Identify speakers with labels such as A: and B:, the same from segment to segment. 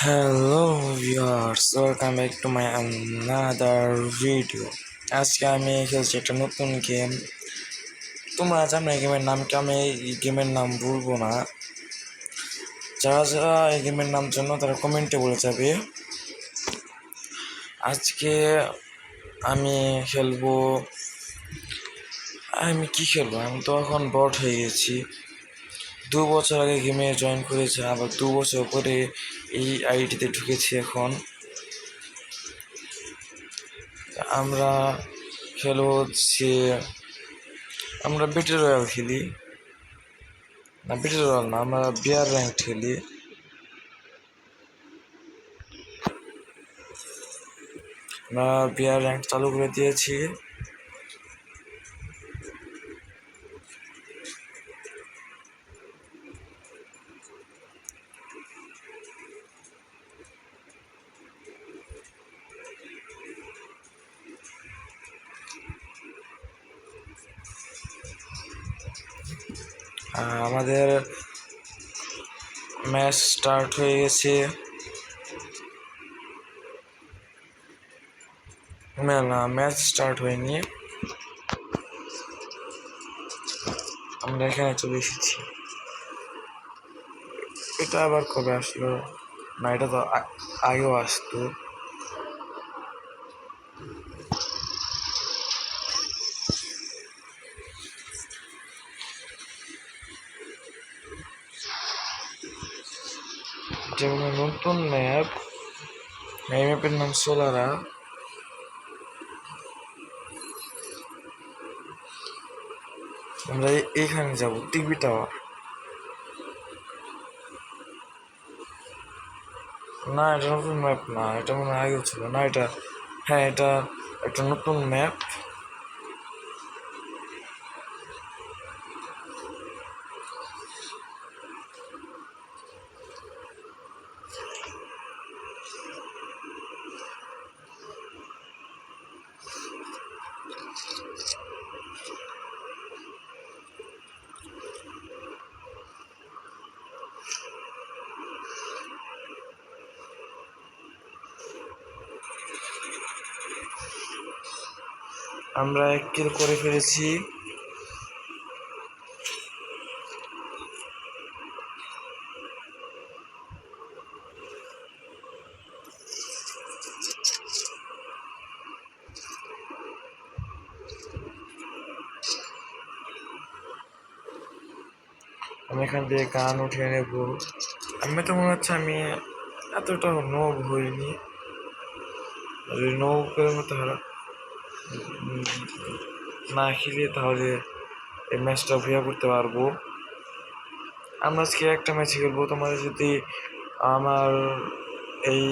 A: Hello viewers, welcome back to my another video. আজকে আমি খেলছি একটা নতুন গেম। তোমরা জানো এই গেমের নাম কি? আমি এই গেমের নাম বলবো না। যারা যারা এই গেমের নাম জানো তারা কমেন্টে বলে যাবে। আজকে আমি খেলবো। আমি কি খেলবো? আমি তো এখন বট হয়ে গেছি। 2 বছর আগে গেমে জয়েন করেছি, আবার 2 বছর পরে এই আইডিতে ঢুকেছি। এখন আমরা খেলবো হচ্ছে, আমরা ব্যাটল রয়্যাল খেলি। না, ব্যাটল রয়্যাল না, আমরা বিয়ার র্যাঙ্ক খেলি। আমরা বিয়ার র্যাঙ্ক চালু করে দিয়েছি। আমাদের ম্যাচ স্টার্ট হয়ে গেছে। না, ম্যাচ স্টার্ট হয়নি, আমরা এখানে চলে এসেছি। এটা আবার কবে আসলো? না, এটা তো আগেও আসতো। যেমন নতুন ম্যাপ, এই ম্যাপের নাম সোলারা। আমরা এইখানে যাবো, টিভি টাওয়ার। না, এটা নতুন ম্যাপ না, এটা মনে হয় আগেও ছিল। না, এটা, হ্যাঁ, এটা একটা নতুন ম্যাপ। আমরা 1 কিল করে ফেলেছি। আমি এখান থেকে গান উঠিয়ে নেব। আমি তো মনে হচ্ছে আমি এতটা নোব হইনি। নৌকের মতো না খেলে তাহলে এই ম্যাচটা ভিয়া করতে পারবো। আমরা আজকে একটা ম্যাচ খেলবো। তোমাদের যদি আমার এই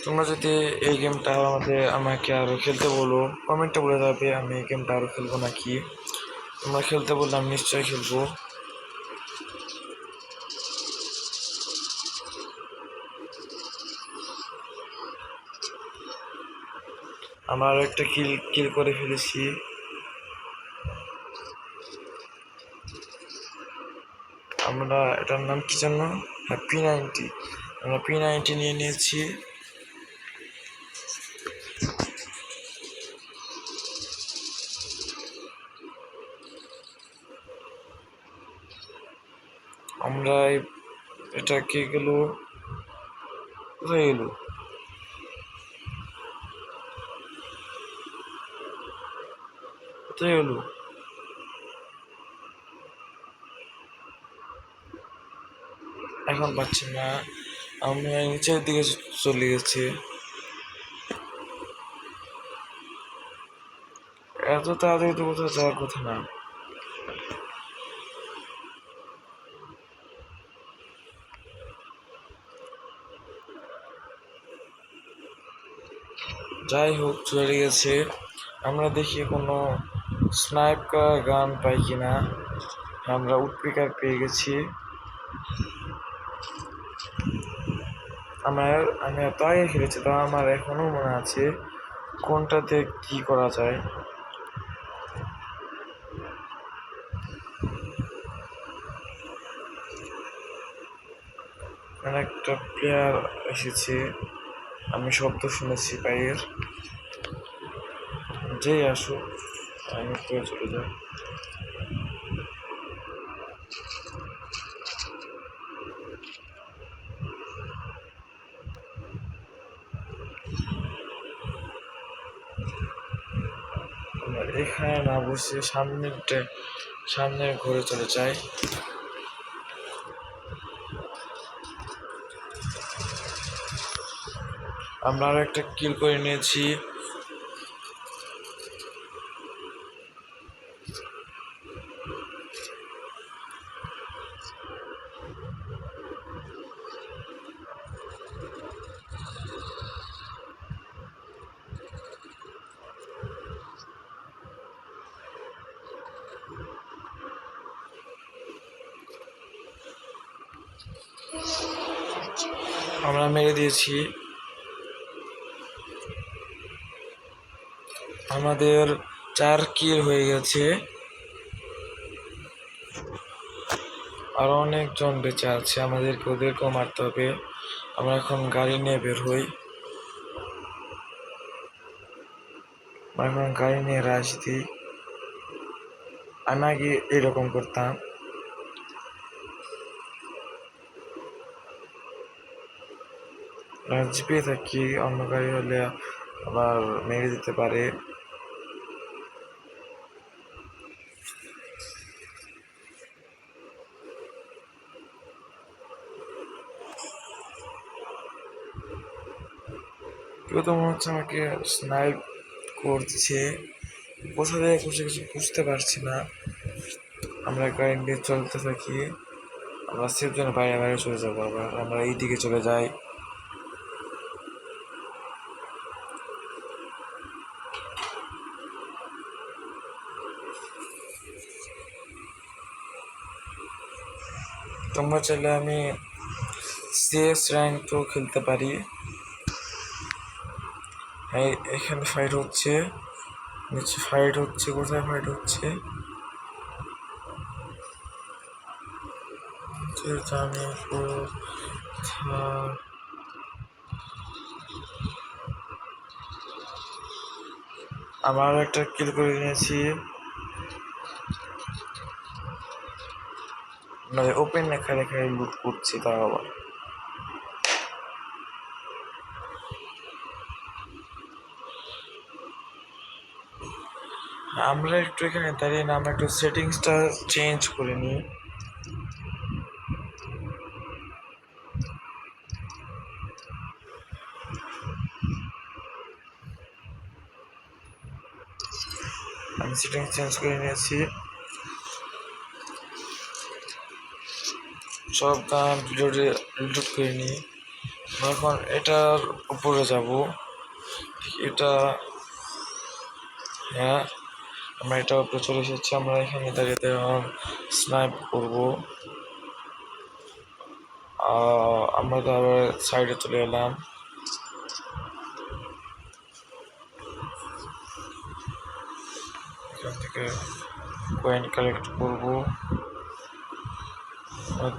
A: তোমরা যদি এই গেমটা আমাকে আরও খেলতে বলো, কমেন্টে বলে যাবে আমি এই গেমটা আরও খেলবো নাকি। তোমরা খেলতে বললে আমি নিশ্চয়ই খেলবো। আমরা আরও একটা কিল করে ফেলেছি। আমরা এটার নাম কি জানো? হ্যাঁ, P90। আমরা P90 নিয়ে নিয়েছি। আমরা এটা কে গেল? কোথায় গেল? কোথায় গেল? এখন পাচ্ছি না। আমরা নিচের দিকে চলে গেছি। এত তাড়াতাড়ি তো কোথাও যাওয়ার কথা না। যাই হোক, চলে গেছে। আমরা দেখি কোনো স্নাইপার গান পাই কিনা। আমরা উডপিকার পেয়ে গেছি। আমি এত আগে খেলেছি, তো আমার এখনো মনে আছে কোনটাতে কি করা যায়। একটা প্লেয়ার এসেছে, আমি শব্দ শুনেছি পায়ের। যেই আসুক আমি তো চলে যাই। এখানে না বসে সামনের ঘরে চলে যাই। আমরা আরো একটা কিল করে নিয়েছি। আমরা মেরে দিয়েছি। আমাদের 4 কিল হয়ে গেছে। আরো অনেকজন বেঁচে আছে, আমাদেরকে ওদেরকেও মারতে হবে। আমরা এখন গাড়ি নিয়ে বের হই। এখন গাড়ি নিয়ে রাশ দিই। আমি আগে এরকম করতাম। জিপে থাকি, অন্য গাড়ি হলে আবার মেরে দিতে পারে। কেউ তো মনে হচ্ছে আমাকে স্নাইপ করছে, কোথা থেকে করছে কিছু বুঝতে পারছি না। আমরা গাড়ি নিয়ে চলতে থাকি। আমরা সেফ জন্য বাইরে বাইরে চলে যাবো। আবার আমরা এই দিকে চলে যাই। তোমরা চাইলে আমি সিএস র্যাঙ্ক তো খেলতে পারি। এখানে ফাইট হচ্ছে, নিচে ফাইট হচ্ছে, কোথায় ফাইট হচ্ছে জানি আমার একটা কিল করে নিয়েছি। মানে ওপেন লেখা লেখায় লুট করছি, তাও আবার আমরা একটু এখানে দাঁড়িয়ে না, আমরা একটু সেটিংসটা চেঞ্জ করে নিই। আমি সেটিংস চেঞ্জ করে নিয়েছি। সব গান রিলোড করে নিই। এখন এটার উপরে যাব। এটা, হ্যাঁ আমরা এটার উপরে চলে এসেছি। আমরা এখানে দাঁড়িয়ে স্নাইপ করবো। আমরা তো আবার সাইডে চলে এলাম। এখান থেকে কয়েন কালেক্ট করবো।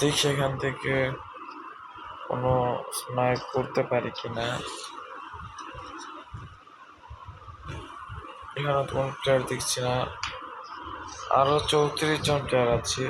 A: দেখি এখান থেকে কোনো স্নাইপ করতে পারি কিনা। এখানে তো কোনো প্লেয়ার দেখছি না। আরো 34 জন প্লেয়ার আছে।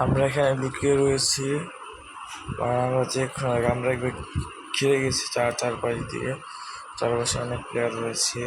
A: আমরা এখানে লুকিয়ে রয়েছি, আর আমরা যে আমরা একবার খেয়ে গেছি চারপাশ দিয়ে, চারপাশে অনেক প্লেয়ার রয়েছে।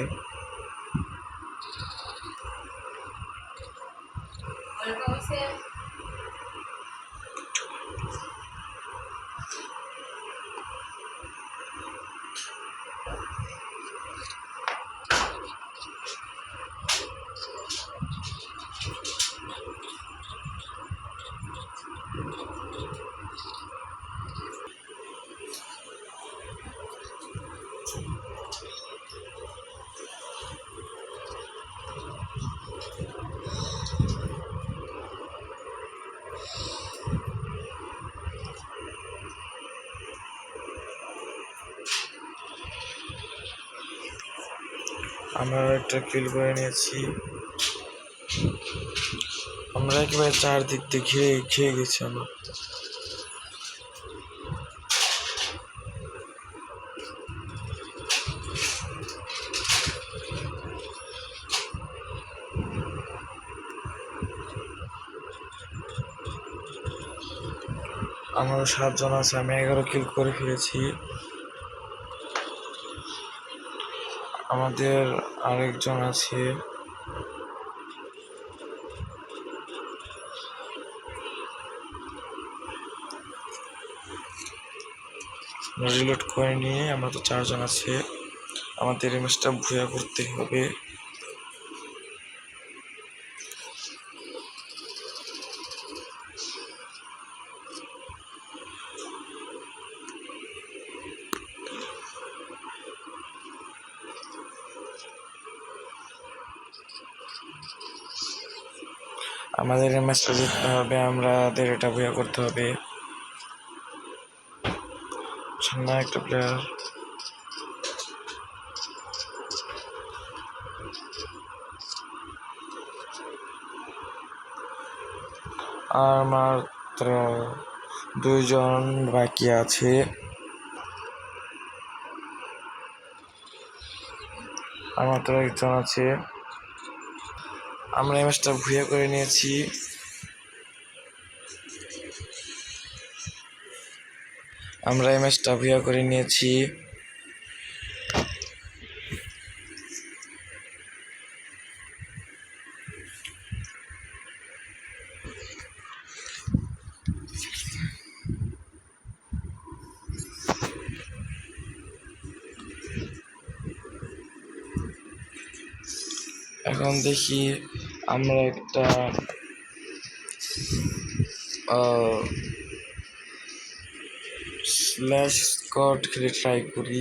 A: আমরা একটা কিল করে নিয়েছি। আমরা একেবারে চারদিক দিয়ে খেয়ে গেছি। আমরা 7 জন আছে, আমি 11 কিল করে ফেলেছি। আমাদের আরেকজন আছে, রিলোড করে নিয়ে আমরা তো 4 জন আছে, আমাদের এই ম্যাচটা ভুয়া করতে হবে। আমাদের এই ম্যাচটা জিততে হবে, আমাদের এটা ভুয়া করতে হবে। সামনে একটা প্লেয়ার, আর মাত্র 2 জন বাকি আছে। আর মাত্র 1 জন আছে। আমরা এই ম্যাচটা ভুয়া করে নিয়েছি। এখন দেখি আমরা একটা স্ল্যাশ স্কট খেলে ট্রাই করি,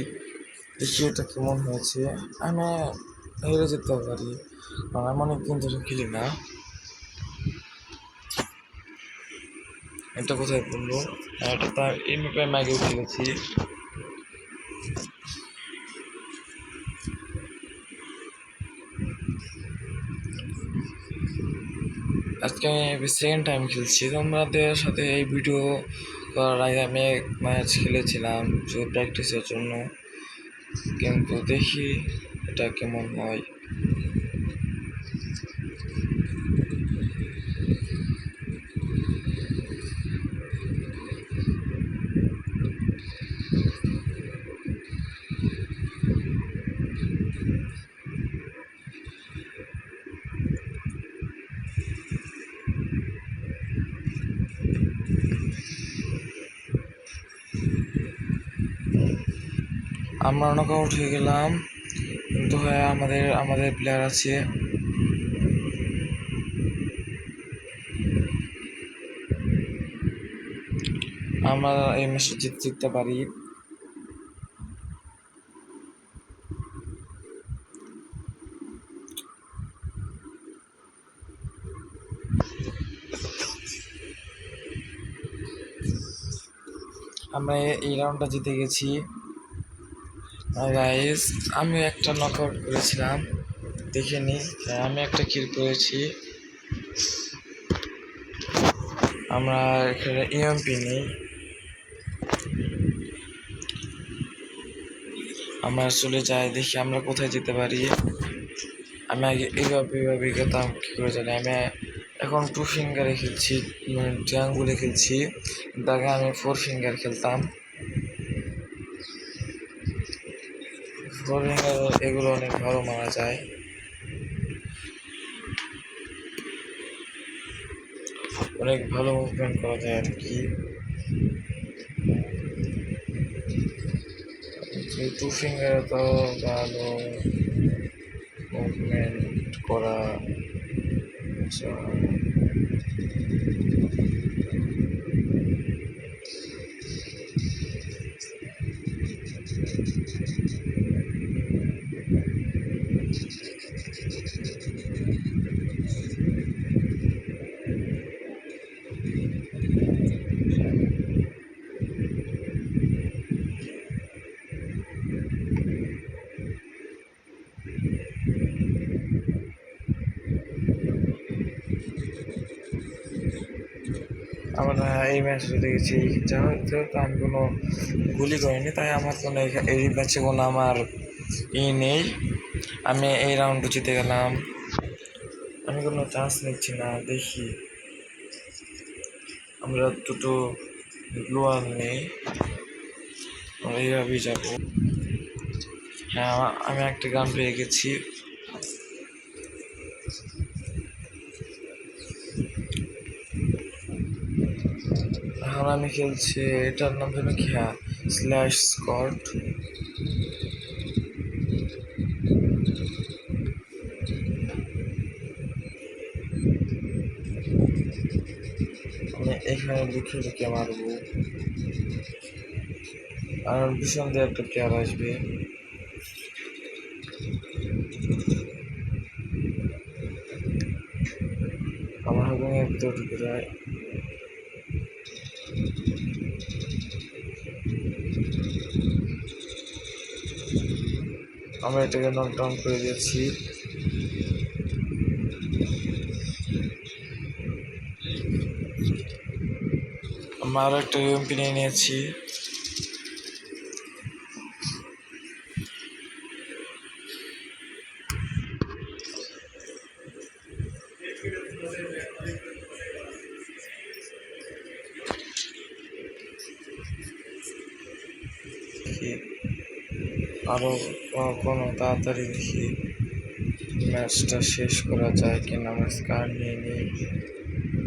A: দেখি এটা কেমন হয়েছে। আমি হেরে যেতে পারি, আমি অনেকদিন ধরে খেলি না। এটা কোথায় পড়লো? এটা তার এই ম্যাপে আমি আগেও খেলেছি। আজকে আমি সেকেন্ড টাইম খেলছি তোমাদের সাথে। এই ভিডিও করার আগে আমি এক ম্যাচ খেলেছিলাম শুধু প্র্যাকটিসের জন্য, কিন্তু দেখি এটা কেমন হয়। আমরা নক আউট হয়ে গেলাম, কিন্তু হ্যাঁ আমাদের প্লেয়ার আছে। আমরা এই ম্যাচে জিততে পারি। আমরা এই রাউন্ডটা জিতে গেছি গাইস। আমি একটা নক আউট করেছিলাম, দেখে নি। আমি একটা কিল করেছি। আমরা এখানে ইএমপি নিই। আমরা চলে যাই, দেখি আমরা কোথায় যেতে পারি। আমি আগে এইভাবে গেতাম, কী করে জানি। আমি এখন 2 ফিঙ্গারে খেলছি, মানে ট্রায়াঙ্গুলে খেলছি। আগে আমি 4 ফিঙ্গার খেলতাম। 4 ফিঙ্গার এগুলো অনেক ভালো মারা যায়। অনেক ভালো মুভমেন্ট করা যায় আর কি। 2 ফিঙ্গারে তো ভালো মুভমেন্ট করা যায়। আমরা এই ম্যাচটা দেখেছি, যেহেতু আমি কোনো গুলি করিনি, তাই আমার কোনো এই ম্যাচে কোনো আমার নেই। আমি এই রাউন্ড জিতে গেলাম। আমি কোনো চান্স নিচ্ছি না, দেখি। আমরা দুটো গ্লোয়াল নেই, আমরা এইভাবেই যাবো। হ্যাঁ, আমি একটা গান পেয়ে গেছি। এখন আমি খেলছি, এটার নাম যেন কি, হ্যাঁ, স্ল্যাশ স্কট। আমি এখানে লুকিয়ে লুকিয়ে মারবো, আর ভীষণ দিয়ে একটা প্লেয়ার আসবে। আমার হাতে ভিতরে ঢুকে যায়। আমরা এটাকে নকডাউন করে দিয়েছি। আমরা আরো একটা ইউএমপি নিয়ে নিয়েছি। আরো কোনো তাড়াতাড়ি দেখি ম্যাচটা শেষ করা যায় কিনা। আমরা স্কার নিয়ে নিই,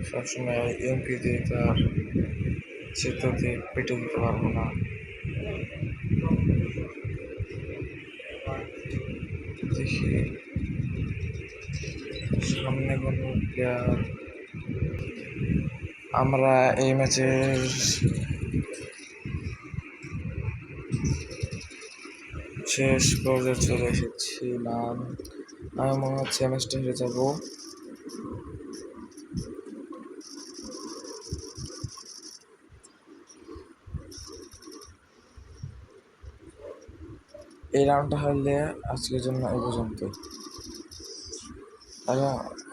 A: সবসময় ইউএমপি দিয়ে তো আর সেটা দিয়ে পেটে দিতে পারবো না। দেখি সামনে কোনো প্লেয়ার। আমরা এই ম্যাচের শেষ পর্যায়ে চলে এসেছিলাম। আমি মনে হচ্ছে ম্যাচটা হেরে যাবো। এই রাউন্ডটা হারলে আজকের জন্য এই পর্যন্ত।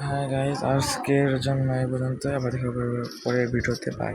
A: হ্যাঁ গাইজ, আজকের জন্য এই পর্যন্ত। আবার দেখা করবো পরের ভিডিওতে। বাই।